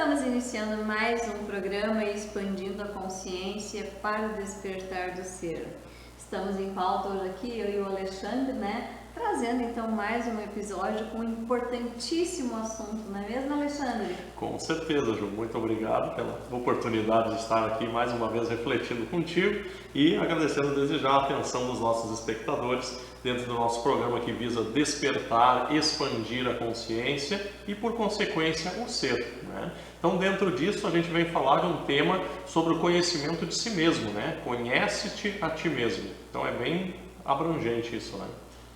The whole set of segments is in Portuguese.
Estamos iniciando mais um programa expandindo a consciência para o despertar do ser. Estamos em pauta hoje aqui, eu e o Alexandre, trazendo então mais um episódio com um importantíssimo assunto, não é mesmo, Alexandre? Com certeza, Ju. Muito obrigado pela oportunidade de estar aqui mais uma vez refletindo contigo e agradecendo desde já a atenção dos nossos espectadores dentro do nosso programa que visa despertar, expandir a consciência e, por consequência, o ser. Então, dentro disso, a gente vem falar de um tema sobre o conhecimento de si mesmo, Conhece-te a ti mesmo. Então, é bem abrangente isso,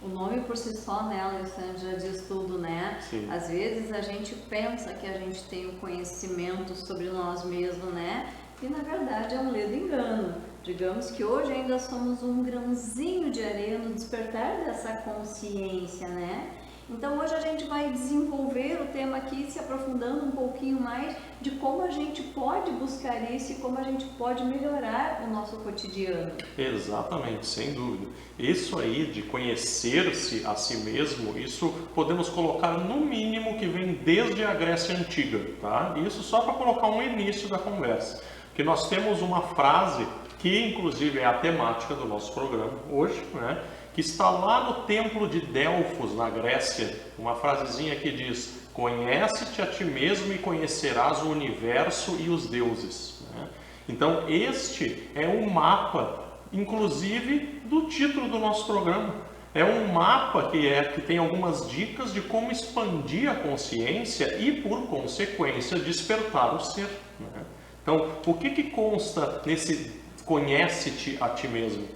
O nome por si só, Alexandre, já diz tudo, Sim. Às vezes a gente pensa que a gente tem o conhecimento sobre nós mesmos, E na verdade é um ledo engano. Digamos que hoje ainda somos um grãozinho de areia no despertar dessa consciência, Então hoje a gente vai desenvolver o tema aqui, se aprofundando um pouquinho mais de como a gente pode buscar isso e como a gente pode melhorar o nosso cotidiano. Exatamente, sem dúvida. Isso aí de conhecer-se a si mesmo, isso podemos colocar no mínimo que vem desde a Grécia Antiga, tá? Isso só para colocar um início da conversa. Que nós temos uma frase que inclusive é a temática do nosso programa hoje, que está lá no templo de Delfos, na Grécia, uma frasezinha que diz: conhece-te a ti mesmo e conhecerás o universo e os deuses. Então este é um mapa, inclusive, do título do nosso programa. É um mapa que tem algumas dicas de como expandir a consciência e, por consequência, despertar o ser. Então, o que consta nesse conhece-te a ti mesmo?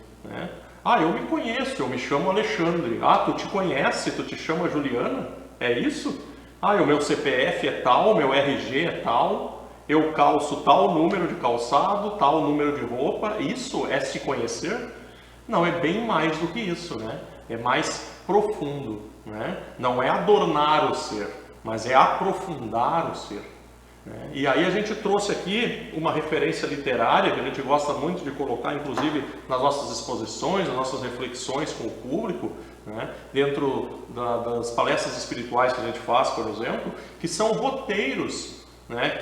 Eu me conheço, eu me chamo Alexandre. Tu te conhece, tu te chama Juliana? É isso? O meu CPF é tal, meu RG é tal, eu calço tal número de calçado, tal número de roupa. Isso é se conhecer? Não, é bem mais do que isso, É mais profundo, Não é adornar o ser, mas é aprofundar o ser. E aí a gente trouxe aqui uma referência literária que a gente gosta muito de colocar, inclusive nas nossas exposições, nas nossas reflexões com o público, dentro das palestras espirituais que a gente faz, por exemplo, que são roteiros,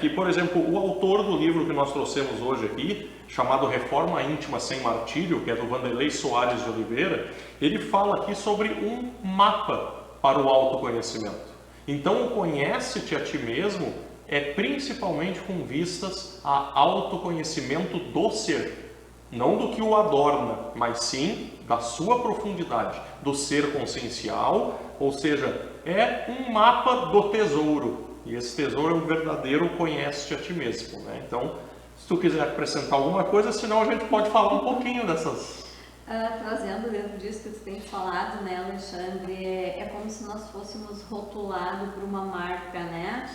que, por exemplo, o autor do livro que nós trouxemos hoje aqui, chamado Reforma Íntima Sem Martírio, que é do Vanderlei Soares de Oliveira, ele fala aqui sobre um mapa para o autoconhecimento. Então, o conhece-te a ti mesmo é principalmente com vistas a autoconhecimento do ser, não do que o adorna, mas sim da sua profundidade, do ser consciencial, ou seja, é um mapa do tesouro, e esse tesouro é um verdadeiro conhece-te a ti mesmo. Então, se tu quiser acrescentar alguma coisa, senão a gente pode falar um pouquinho dessas... Trazendo dentro disso que tu tem falado, Alexandre, é como se nós fôssemos rotulados por uma marca,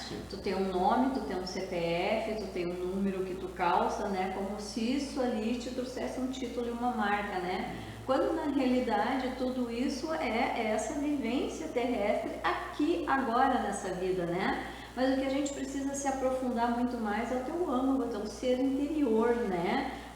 Sim. Tu tem um nome, tu tem um CPF, tu tem um número que tu calça, como se isso ali te trouxesse um título e uma marca, Quando na realidade tudo isso é essa vivência terrestre aqui, agora nessa vida, Mas o que a gente precisa se aprofundar muito mais é o teu âmago, o teu ser interior,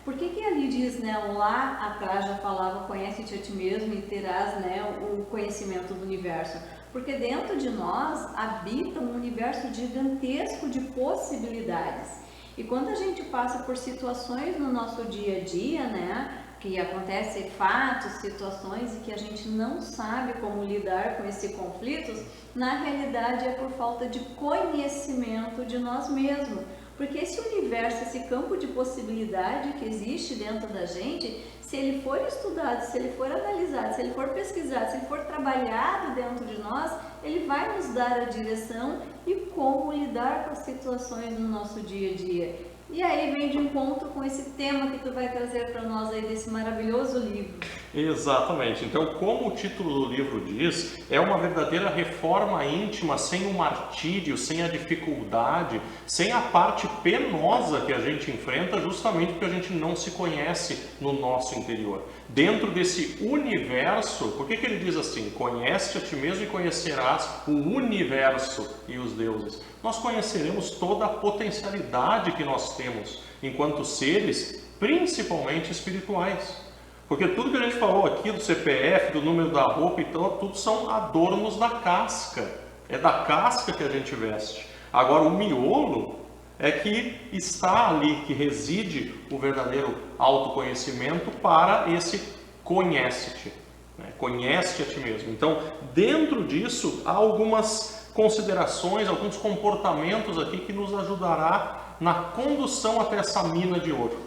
Por que ali diz, lá atrás já falava conhece-te a ti mesmo e terás, o conhecimento do universo? Porque dentro de nós habita um universo gigantesco de possibilidades. E quando a gente passa por situações no nosso dia a dia, que acontecem fatos, situações e que a gente não sabe como lidar com esses conflitos, na realidade é por falta de conhecimento de nós mesmos. Porque esse universo, esse campo de possibilidade que existe dentro da gente, se ele for estudado, se ele for analisado, se ele for pesquisado, se ele for trabalhado dentro de nós, ele vai nos dar a direção e como lidar com as situações no nosso dia a dia. E aí vem de encontro com esse tema que tu vai trazer para nós aí desse maravilhoso livro. Exatamente. Então, como o título do livro diz, é uma verdadeira reforma íntima, sem o martírio, sem a dificuldade, sem a parte penosa que a gente enfrenta, justamente porque a gente não se conhece no nosso interior. Dentro desse universo, por que ele diz assim? Conhece-te a ti mesmo e conhecerás o universo e os deuses. Nós conheceremos toda a potencialidade que nós temos enquanto seres, principalmente espirituais. Porque tudo que a gente falou aqui do CPF, do número da roupa e tal, tudo são adornos da casca. É da casca que a gente veste. Agora, o miolo é que está ali, que reside o verdadeiro autoconhecimento para esse conhece-te, né? Conhece-te a ti mesmo. Então, dentro disso, há algumas considerações, alguns comportamentos aqui que nos ajudará na condução até essa mina de ouro,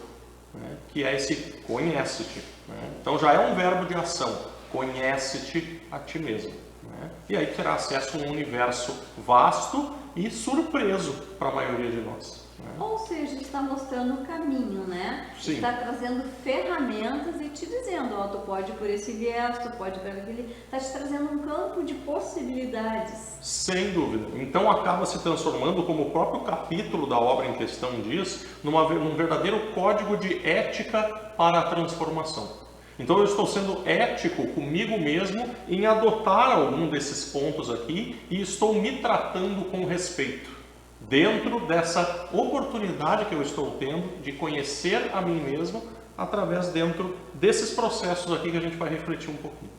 né? Que é esse conhece-te, né? Então, já é um verbo de ação, conhece-te a ti mesmo, né? E aí terá acesso a um universo vasto e surpreso para a maioria de nós, né? Ou seja, está mostrando o caminho, né? Sim. Está trazendo ferramentas e te dizendo, ó, tu pode por esse viés, tu pode por aquele... Está te trazendo um campo de possibilidades. Sem dúvida. Então acaba se transformando, como o próprio capítulo da obra em questão diz, num verdadeiro código de ética para a transformação. Então eu estou sendo ético comigo mesmo em adotar algum desses pontos aqui e estou me tratando com respeito, dentro dessa oportunidade que eu estou tendo de conhecer a mim mesmo através dentro desses processos aqui que a gente vai refletir um pouquinho.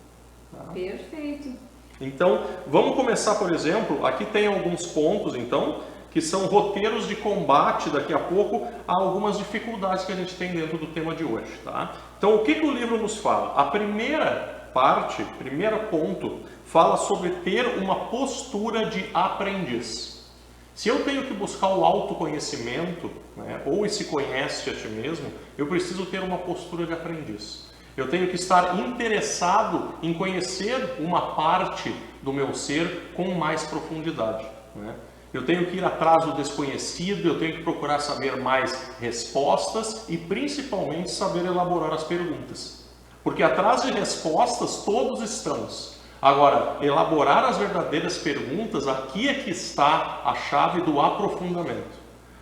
Tá? Perfeito. Então, vamos começar, por exemplo, aqui tem alguns pontos, então, que são roteiros de combate, daqui a pouco, a algumas dificuldades que a gente tem dentro do tema de hoje, tá? Então, o que o livro nos fala? A primeira parte, primeiro ponto, fala sobre ter uma postura de aprendiz. Se eu tenho que buscar o autoconhecimento, né, ou esse conhece a ti mesmo, eu preciso ter uma postura de aprendiz. Eu tenho que estar interessado em conhecer uma parte do meu ser com mais profundidade, né? Eu tenho que ir atrás do desconhecido, eu tenho que procurar saber mais respostas e principalmente saber elaborar as perguntas. Porque atrás de respostas todos estamos. Agora, elaborar as verdadeiras perguntas, aqui é que está a chave do aprofundamento.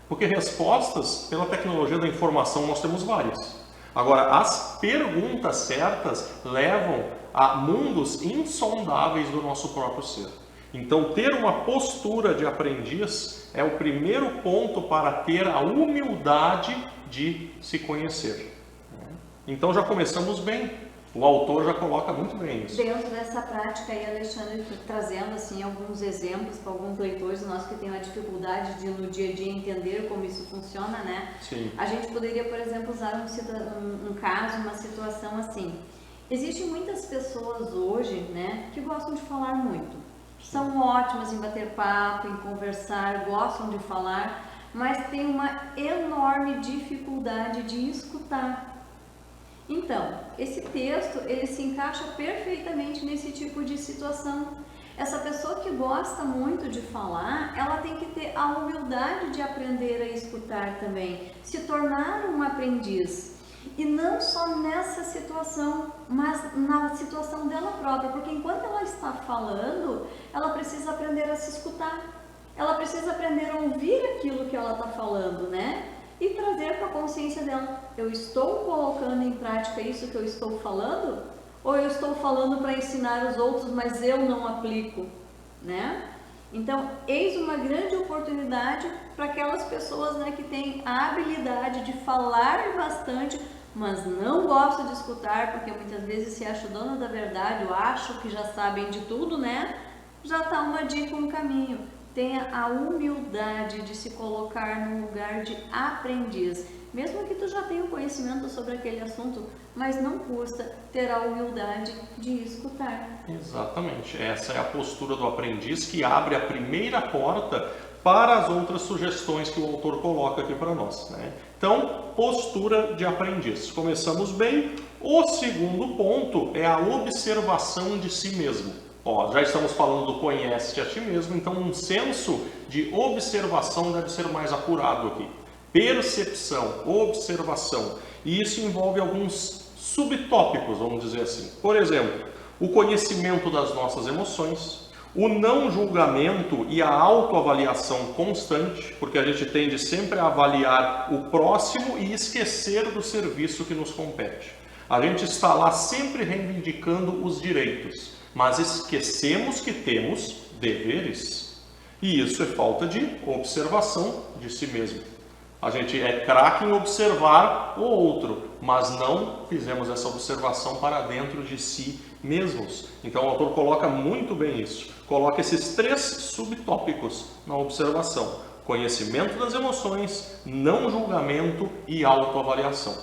Porque respostas, pela tecnologia da informação, nós temos várias. Agora, as perguntas certas levam a mundos insondáveis do nosso próprio ser. Então, ter uma postura de aprendiz é o primeiro ponto para ter a humildade de se conhecer. Então, já começamos bem. O autor já coloca muito bem isso. Dentro dessa prática aí, Alexandre, trazendo assim alguns exemplos para alguns leitores nossos que têm uma dificuldade de no dia a dia entender como isso funciona, né? Sim. A gente poderia, por exemplo, usar um caso, uma situação assim. Existem muitas pessoas hoje, né, que gostam de falar muito. São ótimas em bater papo, em conversar, gostam de falar, mas têm uma enorme dificuldade de escutar. Então, esse texto, ele se encaixa perfeitamente nesse tipo de situação. Essa pessoa que gosta muito de falar, ela tem que ter a humildade de aprender a escutar também, se tornar um aprendiz. E não só nessa situação, mas na situação dela própria, porque enquanto ela está falando, ela precisa aprender a se escutar. Ela precisa aprender a ouvir aquilo que ela está falando, né? E trazer para a consciência dela, eu estou colocando em prática isso que eu estou falando? Ou eu estou falando para ensinar os outros, mas eu não aplico, né? Então, eis uma grande oportunidade para aquelas pessoas, né, que têm a habilidade de falar bastante, mas não gostam de escutar, porque muitas vezes se acham dono da verdade, ou acham que já sabem de tudo, né? Já está uma dica, um caminho. Tenha a humildade de se colocar num lugar de aprendiz. Mesmo que tu já tenha conhecimento sobre aquele assunto, mas não custa ter a humildade de escutar. Exatamente. Essa é a postura do aprendiz que abre a primeira porta para as outras sugestões que o autor coloca aqui para nós, né? Então, postura de aprendiz. Começamos bem. O segundo ponto é a observação de si mesmo. Ó, já estamos falando do conhece-te a ti mesmo, então um senso de observação deve ser mais apurado aqui. Percepção, observação. E isso envolve alguns subtópicos, vamos dizer assim. Por exemplo, o conhecimento das nossas emoções, o não julgamento e a autoavaliação constante, porque a gente tende sempre a avaliar o próximo e esquecer do serviço que nos compete. A gente está lá sempre reivindicando os direitos, mas esquecemos que temos deveres. E isso é falta de observação de si mesmo. A gente é craque em observar o outro, mas não fizemos essa observação para dentro de si mesmos. Então o autor coloca muito bem isso. Coloca esses 3 subtópicos na observação. conhecimento das emoções, não julgamento e autoavaliação.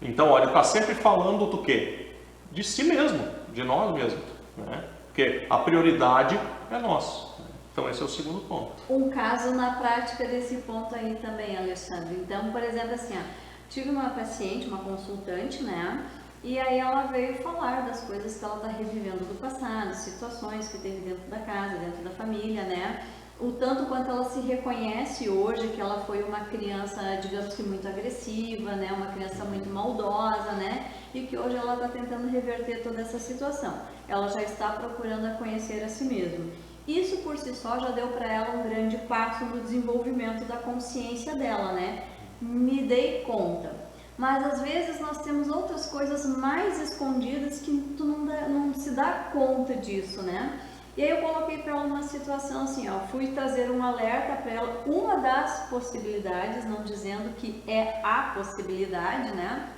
Então, olha, está sempre falando do quê? De si mesmo, de nós mesmos, né? Porque a prioridade é nós. Então, esse é o segundo ponto. Um caso na prática desse ponto aí também, Alexandre. Então, por exemplo, assim, ó, tive uma paciente, uma consultante, né? E aí ela veio falar das coisas que ela está revivendo do passado, situações que teve dentro da casa, dentro da família, né? O tanto quanto ela se reconhece hoje que ela foi uma criança, digamos que muito agressiva, né? Uma criança muito maldosa, né? E que hoje ela está tentando reverter toda essa situação. Ela já está procurando a conhecer a si mesma. Isso por si só já deu para ela um grande passo no desenvolvimento da consciência dela, né? Me dei conta. Mas às vezes nós temos outras coisas mais escondidas que tu não se dá conta disso, né? E aí eu coloquei para ela uma situação assim, ó, fui trazer um alerta para ela, uma das possibilidades, não dizendo que é a possibilidade, né?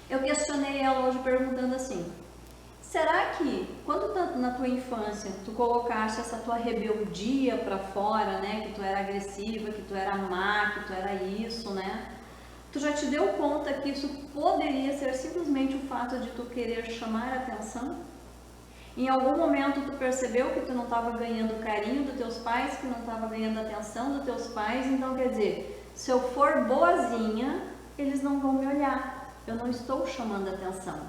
Eu questionei ela hoje perguntando assim, será que quando na tua infância tu colocaste essa tua rebeldia para fora, né, que tu era agressiva, que tu era má, que tu era isso, né? Tu já te deu conta que isso poderia ser simplesmente o fato de tu querer chamar a atenção? Em algum momento tu percebeu que tu não estava ganhando o carinho dos teus pais, que não estava ganhando a atenção dos teus pais, então quer dizer, se eu for boazinha, eles não vão me olhar, eu não estou chamando a atenção.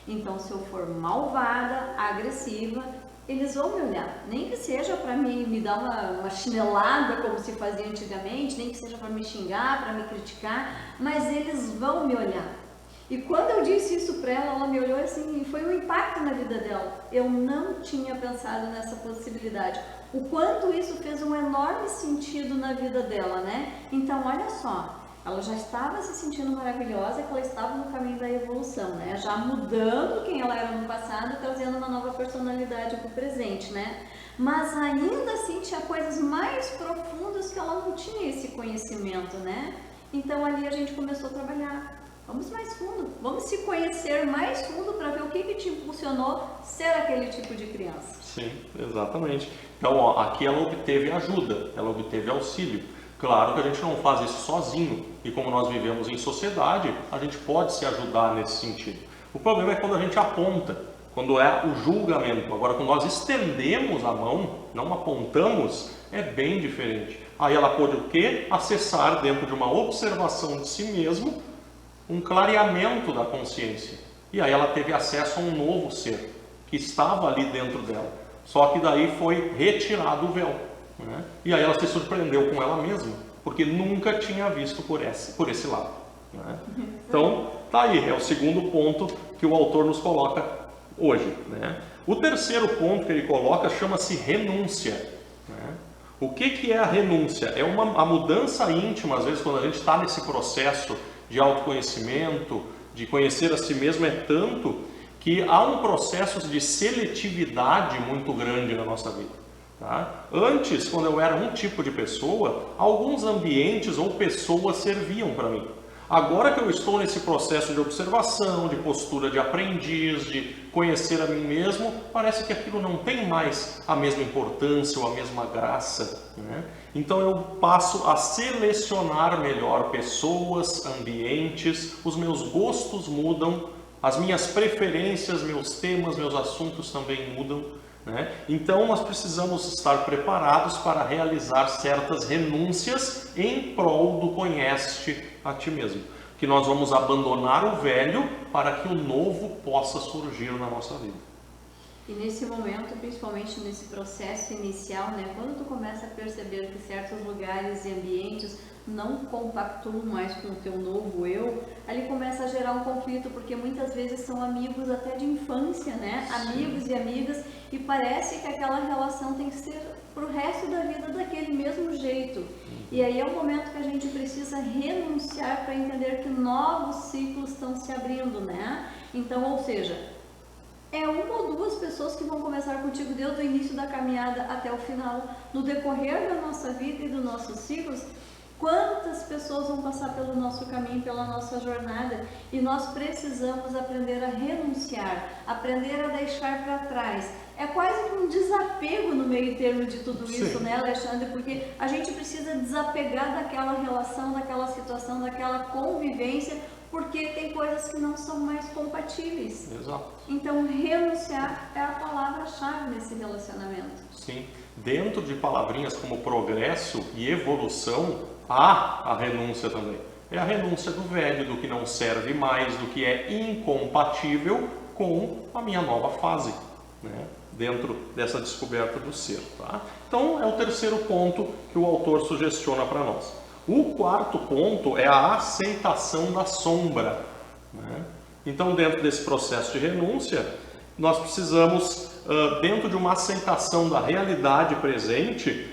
Então se eu for malvada, agressiva, eles vão me olhar, nem que seja para me dar uma chinelada como se fazia antigamente, nem que seja para me xingar, para me criticar, mas eles vão me olhar. E quando eu disse isso para ela, ela me olhou assim, e foi um impacto na vida dela. Eu não tinha pensado nessa possibilidade. O quanto isso fez um enorme sentido na vida dela, né? Então, olha só, ela já estava se sentindo maravilhosa, que ela estava no caminho da evolução, né? Já mudando quem ela era no passado, trazendo uma nova personalidade para o presente, né? Mas ainda assim tinha coisas mais profundas que ela não tinha esse conhecimento, né? Então ali a gente começou a trabalhar. Vamos mais fundo, vamos se conhecer mais fundo para ver o que te impulsionou ser aquele tipo de criança. Sim, exatamente. Então, ó, aqui ela obteve ajuda, ela obteve auxílio. Claro que a gente não faz isso sozinho e como nós vivemos em sociedade, a gente pode se ajudar nesse sentido. O problema é quando a gente aponta, quando é o julgamento. Agora, quando nós estendemos a mão, não apontamos, é bem diferente. Aí ela pôde o quê? Acessar dentro de uma observação de si mesmo, um clareamento da consciência. E aí ela teve acesso a um novo ser, que estava ali dentro dela. Só que daí foi retirado o véu. Né? E aí ela se surpreendeu com ela mesma, porque nunca tinha visto por esse lado. Né? Então, tá aí, é o segundo ponto que o autor nos coloca hoje. Né? O terceiro ponto que ele coloca chama-se renúncia. Né? O que é a renúncia? É a mudança íntima, às vezes, quando a gente está nesse processo de autoconhecimento, de conhecer a si mesmo, é tanto que há um processo de seletividade muito grande na nossa vida. Tá? Antes, quando eu era um tipo de pessoa, alguns ambientes ou pessoas serviam para mim. Agora que eu estou nesse processo de observação, de postura de aprendiz, de conhecer a mim mesmo, parece que aquilo não tem mais a mesma importância ou a mesma graça. Né? Então eu passo a selecionar melhor pessoas, ambientes, os meus gostos mudam, as minhas preferências, meus temas, meus assuntos também mudam. Né? Então nós precisamos estar preparados para realizar certas renúncias em prol do conhece a ti mesmo, que nós vamos abandonar o velho para que o novo possa surgir na nossa vida. E nesse momento, principalmente nesse processo inicial, né, quando tu começa a perceber que certos lugares e ambientes não compactuam mais com o teu novo eu, ali começa a gerar um conflito, porque muitas vezes são amigos até de infância, né? Amigos e amigas, e parece que aquela relação tem que ser pro resto da vida daquele mesmo jeito. E aí é o momento que a gente precisa renunciar para entender que novos ciclos estão se abrindo, né? Então, ou seja, é uma ou duas pessoas que vão começar contigo desde o início da caminhada até o final. No decorrer da nossa vida e dos nossos ciclos, quantas pessoas vão passar pelo nosso caminho, pela nossa jornada, e nós precisamos aprender a renunciar, aprender a deixar para trás é quase que um desapego no meio termo de tudo isso, Sim. né, Alexandre? Porque a gente precisa desapegar daquela relação, daquela situação, daquela convivência, porque tem coisas que não são mais compatíveis. Exato. Então, renunciar é a palavra-chave nesse relacionamento. Sim. Dentro de palavrinhas como progresso e evolução, há a renúncia também. É a renúncia do velho, do que não serve mais, do que é incompatível com a minha nova fase, né? Dentro dessa descoberta do ser. Tá? Então, é o terceiro ponto que o autor sugestiona para nós. O quarto ponto é a aceitação da sombra, né? Então, dentro desse processo de renúncia, nós precisamos, dentro de uma aceitação da realidade presente,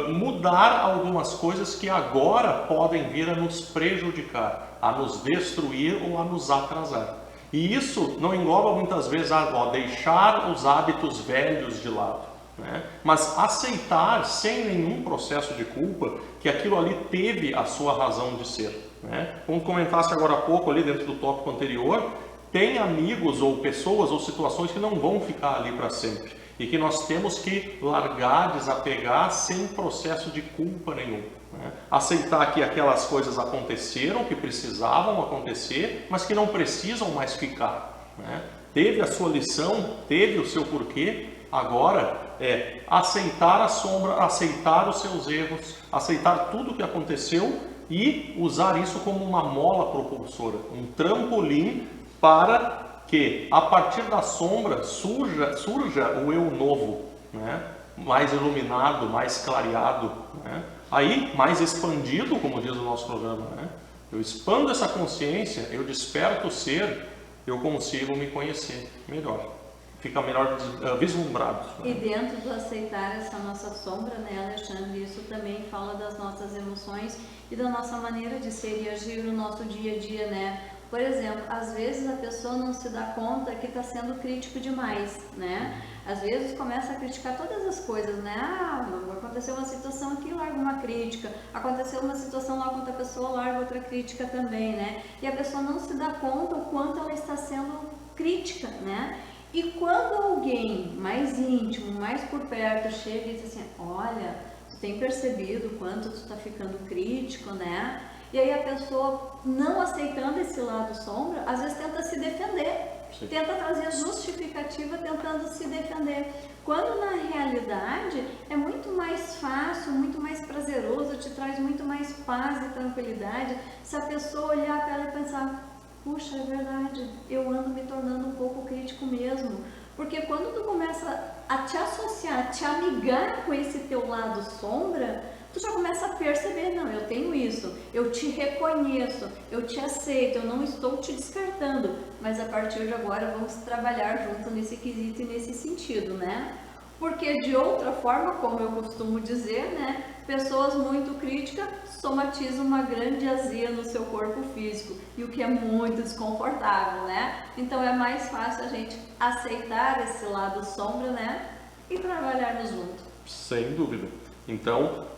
mudar algumas coisas que agora podem vir a nos prejudicar, a nos destruir ou a nos atrasar. E isso não engloba muitas vezes deixar os hábitos velhos de lado, né? Mas aceitar sem nenhum processo de culpa que aquilo ali teve a sua razão de ser, né? Como comentasse agora há pouco ali dentro do tópico anterior, tem amigos ou pessoas ou situações que não vão ficar ali para sempre e que nós temos que largar, desapegar sem processo de culpa nenhum, né? Aceitar que aquelas coisas aconteceram, que precisavam acontecer, mas que não precisam mais ficar, né? Teve a sua lição, teve o seu porquê, agora é aceitar a sombra, aceitar os seus erros, aceitar tudo o que aconteceu e usar isso como uma mola propulsora, um trampolim para que a partir da sombra surja o eu novo, né? Mais iluminado, mais clareado, né? Aí mais expandido, como diz o nosso programa, né? Eu expando essa consciência, eu desperto o ser, eu consigo me conhecer melhor, fica melhor vislumbrado, né? E dentro do aceitar essa nossa sombra, né, Alexandre, isso também fala das nossas emoções e da nossa maneira de ser e agir no nosso dia a dia, né? Por exemplo, às vezes a pessoa não se dá conta que está sendo crítico demais, né? Às vezes começa a criticar todas as coisas, né? Ah, aconteceu uma situação aqui, larga uma crítica. Aconteceu uma situação lá com outra pessoa, larga outra crítica também, né? E a pessoa não se dá conta o quanto ela está sendo crítica, né? E quando alguém mais íntimo, mais por perto, chega e diz assim, olha, tu tem percebido o quanto tu está ficando crítico, né? E aí a pessoa, não aceitando esse lado sombra, às vezes tenta se defender. Sim. Tenta trazer justificativa tentando se defender. Quando na realidade é muito mais fácil, muito mais prazeroso, te traz muito mais paz e tranquilidade se a pessoa olhar para ela e pensar, puxa, é verdade, eu ando me tornando um pouco crítico mesmo. Porque quando tu começa a te associar, a te amigar com esse teu lado sombra, tu já começa a perceber, não, eu tenho isso, eu te reconheço, eu te aceito, eu não estou te descartando, mas a partir de agora vamos trabalhar junto nesse quesito e nesse sentido, né? Porque de outra forma, como eu costumo dizer, né, pessoas muito críticas somatizam uma grande azia no seu corpo físico, e o que é muito desconfortável, né? Então é mais fácil a gente aceitar esse lado sombra, né, e trabalharmos junto. Sem dúvida. Então,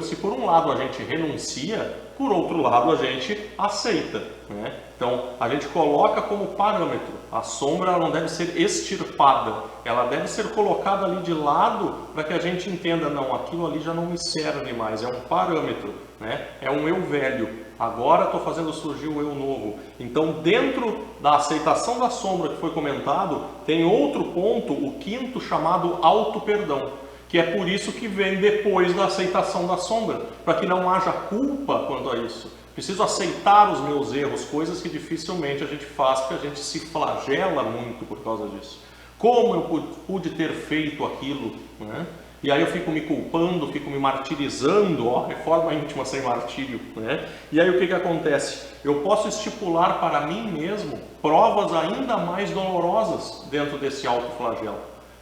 se por um lado a gente renuncia, por outro lado a gente aceita, né? Então a gente coloca como parâmetro, a sombra ela não deve ser extirpada, ela deve ser colocada ali de lado para que a gente entenda, não, aquilo ali já não me serve mais, é um parâmetro, né? É um eu velho, agora estou fazendo surgir o eu novo. Então dentro da aceitação da sombra que foi comentado, tem outro ponto, o quinto, chamado auto-perdão, que é por isso que vem depois da aceitação da sombra, para que não haja culpa quanto a isso. Preciso aceitar os meus erros, coisas que dificilmente a gente faz, porque a gente se flagela muito por causa disso. Como eu pude ter feito aquilo, né? E aí eu fico me culpando, fico me martirizando, ó, reforma íntima sem martírio, né? E aí o que acontece? Eu posso estipular para mim mesmo provas ainda mais dolorosas dentro desse autoflagelo,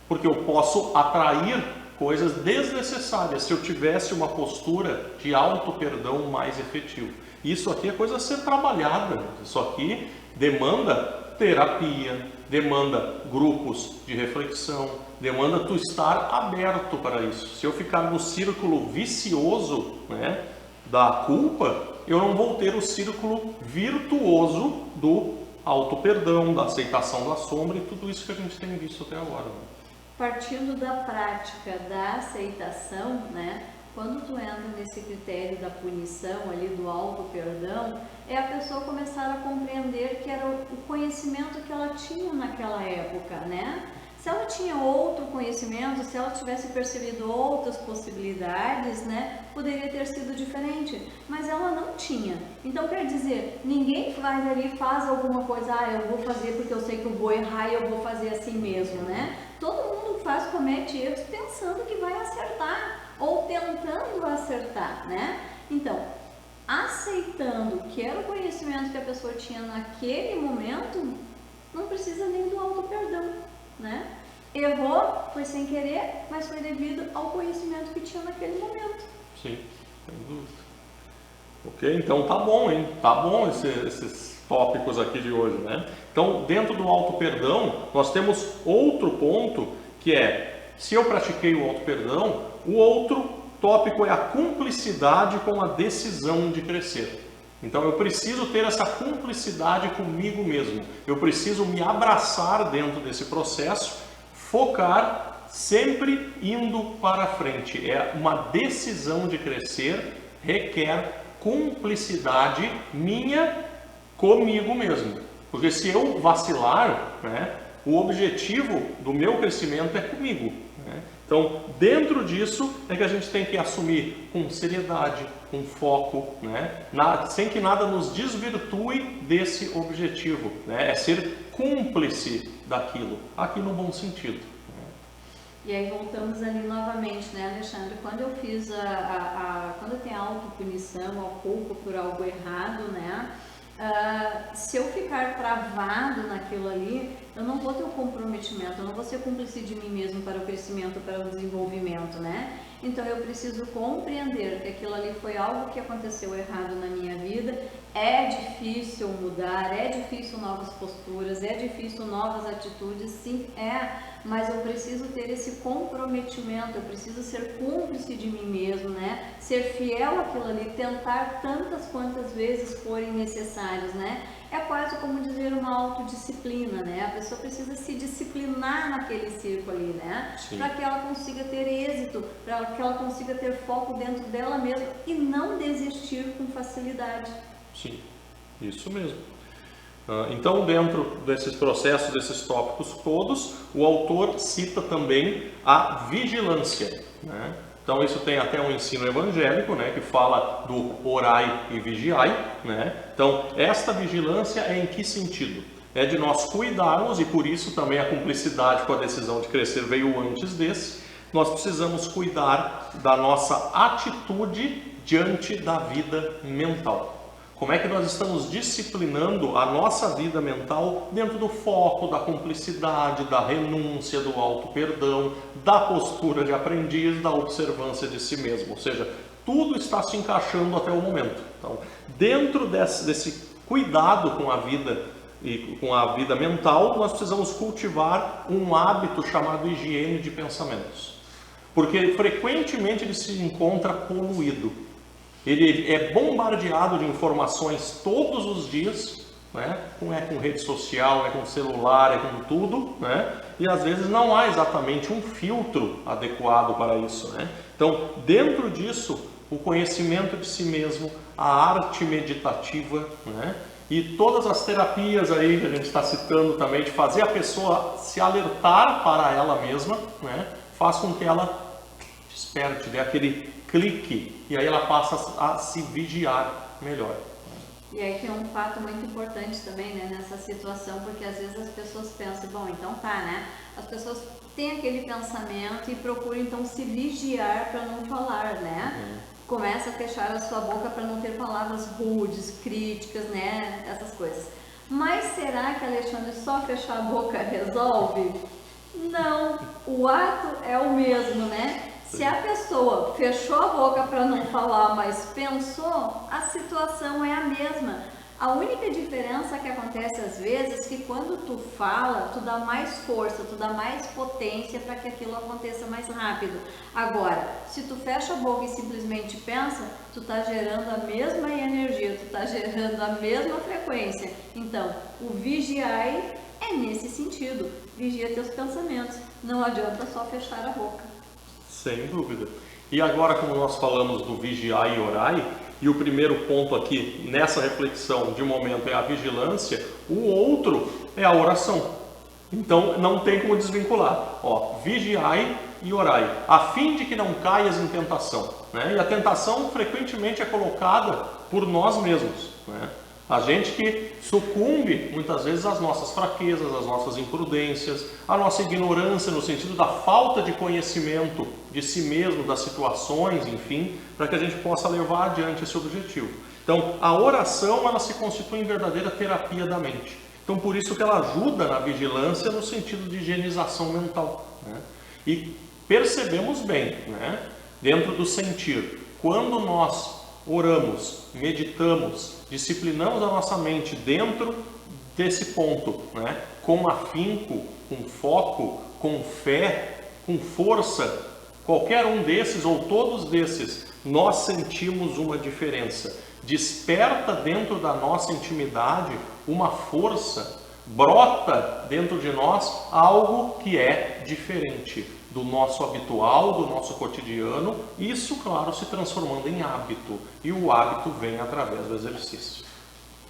porque eu posso atrair coisas desnecessárias se eu tivesse uma postura de auto-perdão mais efetivo. Isso aqui é coisa a ser trabalhada, isso aqui demanda terapia, demanda grupos de reflexão, demanda tu estar aberto para isso. Se eu ficar no círculo vicioso, né, da culpa, eu não vou ter o círculo virtuoso do auto-perdão, da aceitação da sombra e tudo isso que a gente tem visto até agora, né? partindo da prática da aceitação, né? Quando tu entra nesse critério da punição ali, do auto-perdão, é a pessoa começar a compreender que era o conhecimento que ela tinha naquela época, né? Se ela tinha outro conhecimento, se ela tivesse percebido outras possibilidades, né, poderia ter sido diferente, mas ela não tinha. Então, quer dizer, ninguém vai ali e faz alguma coisa, eu vou fazer porque eu sei que eu vou errar e eu vou fazer assim mesmo, né? Todo mundo comete erros pensando que vai acertar ou tentando acertar, né? Então, aceitando que era o conhecimento que a pessoa tinha naquele momento, não precisa nem do auto-perdão, né? Errou, foi sem querer, mas foi devido ao conhecimento que tinha naquele momento. Sim, sem dúvida. Ok, então tá bom, hein? Tá bom esses tópicos aqui de hoje, né? Então, dentro do auto-perdão, nós temos outro ponto que é, se eu pratiquei o auto-perdão, o outro tópico é a cumplicidade com a decisão de crescer. Então eu preciso ter essa cumplicidade comigo mesmo. Eu preciso me abraçar dentro desse processo, focar sempre indo para frente. É uma decisão de crescer, requer cumplicidade minha comigo mesmo. Porque se eu vacilar, né, o objetivo do meu crescimento é comigo. Né? Então, dentro disso é que a gente tem que assumir com seriedade, com foco, né? Sem que nada nos desvirtue desse objetivo. Né? É ser cúmplice daquilo, aqui no bom sentido. E aí voltamos ali novamente, né, Alexandre? Quando eu fiz quando eu tenho autopunição, a culpa por algo errado, né? Se eu ficar travado naquilo ali, eu não vou ter o comprometimento, eu não vou ser cúmplice de mim mesmo para o crescimento, para o desenvolvimento, né? Então eu preciso compreender que aquilo ali foi algo que aconteceu errado na minha vida. É difícil mudar, é difícil novas posturas, é difícil novas atitudes, sim, mas eu preciso ter esse comprometimento, eu preciso ser cúmplice de mim mesmo, né? Ser fiel àquilo ali, tentar tantas quantas vezes forem necessários, né? É quase como dizer uma autodisciplina, né? A pessoa precisa se disciplinar naquele círculo ali, né? Para que ela consiga ter êxito, para que ela consiga ter foco dentro dela mesma e não desistir com facilidade. Sim, isso mesmo. Então, dentro desses processos, desses tópicos todos, o autor cita também a vigilância, né? Então, isso tem até um ensino evangélico, né, que fala do orai e vigiai, né? Então, esta vigilância é em que sentido? É de nós cuidarmos, e por isso também a cumplicidade com a decisão de crescer veio antes desse, nós precisamos cuidar da nossa atitude diante da vida mental. Como é que nós estamos disciplinando a nossa vida mental dentro do foco, da cumplicidade, da renúncia, do auto-perdão, da postura de aprendiz, da observância de si mesmo. Ou seja, tudo está se encaixando até o momento. Então, dentro desse cuidado com a vida e com a vida mental, nós precisamos cultivar um hábito chamado higiene de pensamentos. Porque frequentemente ele se encontra poluído. Ele é bombardeado de informações todos os dias, né? Com rede social, é com celular, é com tudo, né? E às vezes não há exatamente um filtro adequado para isso, né? Então, dentro disso, o conhecimento de si mesmo, a arte meditativa, né? E todas as terapias aí que a gente está citando também, de fazer a pessoa se alertar para ela mesma, né? Faz com que ela desperte, dê aquele clique, e aí ela passa a se vigiar melhor. E aí tem um fato muito importante também, né, nessa situação, porque às vezes as pessoas pensam, bom, então tá, né? As pessoas têm aquele pensamento e procuram então se vigiar para não falar, né? Começa a fechar a sua boca para não ter palavras rudes, críticas, né? Essas coisas. Mas será que, Alexandre, só fechar a boca resolve? Não, o ato é o mesmo, né? Se a pessoa fechou a boca para não falar, mas pensou, a situação é a mesma. A única diferença que acontece às vezes é que quando tu fala, tu dá mais força, tu dá mais potência para que aquilo aconteça mais rápido. Agora, se tu fecha a boca e simplesmente pensa, tu tá gerando a mesma energia, tu tá gerando a mesma frequência. Então, o vigiai é nesse sentido, vigia teus pensamentos. não adianta só fechar a boca. Sem dúvida. E agora, como nós falamos do vigiar e orai, e o primeiro ponto aqui nessa reflexão de momento é a vigilância, o outro é a oração. Então não tem como desvincular. Vigiai e orai, a fim de que não caias em tentação. Né? E a tentação frequentemente é colocada por nós mesmos. Né? A gente que sucumbe muitas vezes às nossas fraquezas, às nossas imprudências, à nossa ignorância no sentido da falta de conhecimento de si mesmo, das situações, enfim, para que a gente possa levar adiante esse objetivo. Então, a oração ela se constitui em verdadeira terapia da mente. Então, por isso que ela ajuda na vigilância no sentido de higienização mental. Né? E percebemos bem, né? Dentro do sentir, quando nós oramos, meditamos, disciplinamos a nossa mente dentro desse ponto, né? Com afinco, com foco, com fé, com força, qualquer um desses ou todos desses, nós sentimos uma diferença. Desperta dentro da nossa intimidade uma força, brota dentro de nós algo que é diferente do nosso habitual, do nosso cotidiano, isso, claro, se transformando em hábito, e o hábito vem através do exercício.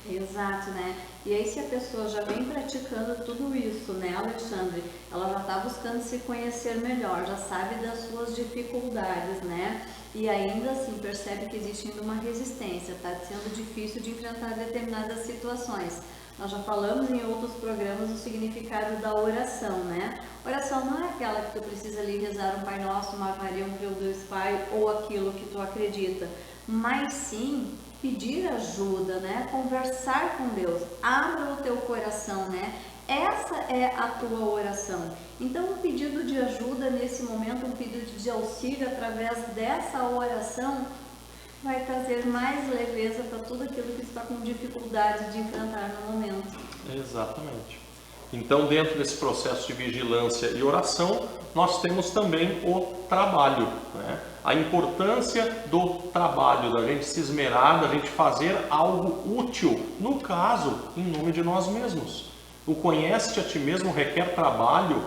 Exato, né? E aí se a pessoa já vem praticando tudo isso, né, Alexandre, ela já está buscando se conhecer melhor, já sabe das suas dificuldades, né? E ainda assim percebe que existe ainda uma resistência, está sendo difícil de enfrentar determinadas situações. Nós já falamos em outros programas o significado da oração, né? Oração não é aquela que tu precisa ali rezar um Pai Nosso, uma Ave Maria, um Deus Pai ou aquilo que tu acredita, mas sim pedir ajuda, né? Conversar com Deus, abra o teu coração, né? Essa é a tua oração. Então, um pedido de ajuda nesse momento, um pedido de auxílio através dessa oração vai trazer mais leveza para tudo aquilo que está com dificuldade de enfrentar no momento. Exatamente. Então, dentro desse processo de vigilância e oração, nós temos também o trabalho, né? A importância do trabalho, da gente se esmerar, da gente fazer algo útil, no caso, em nome de nós mesmos. O conhece-te a ti mesmo requer trabalho,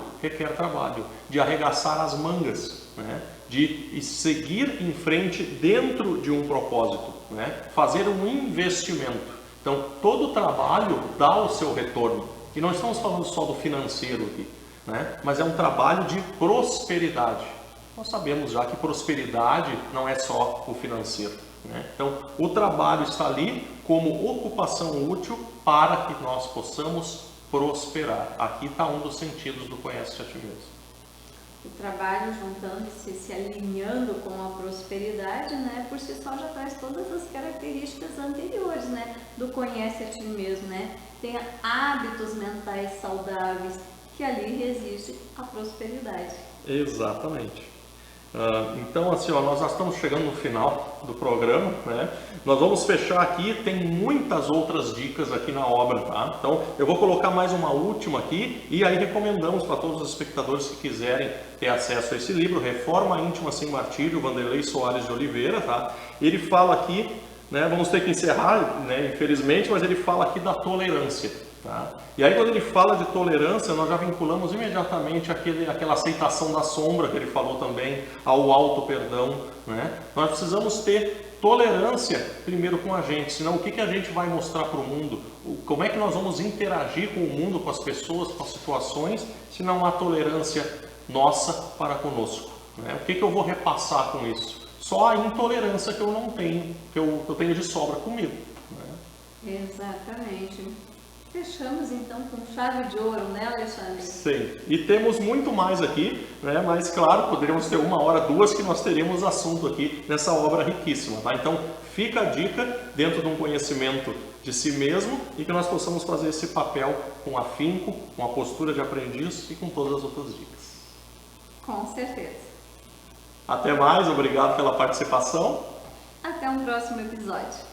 de arregaçar as mangas, né? De seguir em frente dentro de um propósito, né? Fazer um investimento. Então, todo trabalho dá o seu retorno. E não estamos falando só do financeiro aqui, né? Mas é um trabalho de prosperidade. Nós sabemos já que prosperidade não é só o financeiro, né? Então, o trabalho está ali como ocupação útil para que nós possamos prosperar. Aqui está um dos sentidos do conhece-te a ti mesmo. O trabalho juntando-se, se alinhando com a prosperidade, né, por si só já traz todas as características anteriores, né, do conhece a ti mesmo, né? Tenha hábitos mentais saudáveis, que ali resiste a prosperidade. Exatamente. Então, assim, nós já estamos chegando no final do programa, né? Nós vamos fechar aqui, tem muitas outras dicas aqui na obra, tá? Então, eu vou colocar mais uma última aqui e aí recomendamos para todos os espectadores que quiserem ter acesso a esse livro, Reforma Íntima Sem Martírio, Vanderlei Soares de Oliveira, tá? Ele fala aqui, né, vamos ter que encerrar, né, infelizmente, mas ele fala aqui da tolerância. Tá? E aí quando ele fala de tolerância, nós já vinculamos imediatamente aquela aceitação da sombra que ele falou também, ao auto-perdão, né? Nós precisamos ter tolerância primeiro com a gente, senão o que a gente vai mostrar para o mundo? Como é que nós vamos interagir com o mundo, com as pessoas, com as situações, se não há tolerância nossa para conosco, né? O que eu vou repassar com isso? Só a intolerância que eu não tenho, que eu tenho de sobra comigo, né? Exatamente. Fechamos então com chave de ouro, né, Alexandre? Sim, e temos muito mais aqui, né? Mas claro, poderíamos ter 1 hora, 2 que nós teríamos assunto aqui nessa obra riquíssima, tá? Então fica a dica dentro de um conhecimento de si mesmo e que nós possamos fazer esse papel com afinco, com a postura de aprendiz e com todas as outras dicas. Com certeza. Até mais, obrigado pela participação. Até um próximo episódio.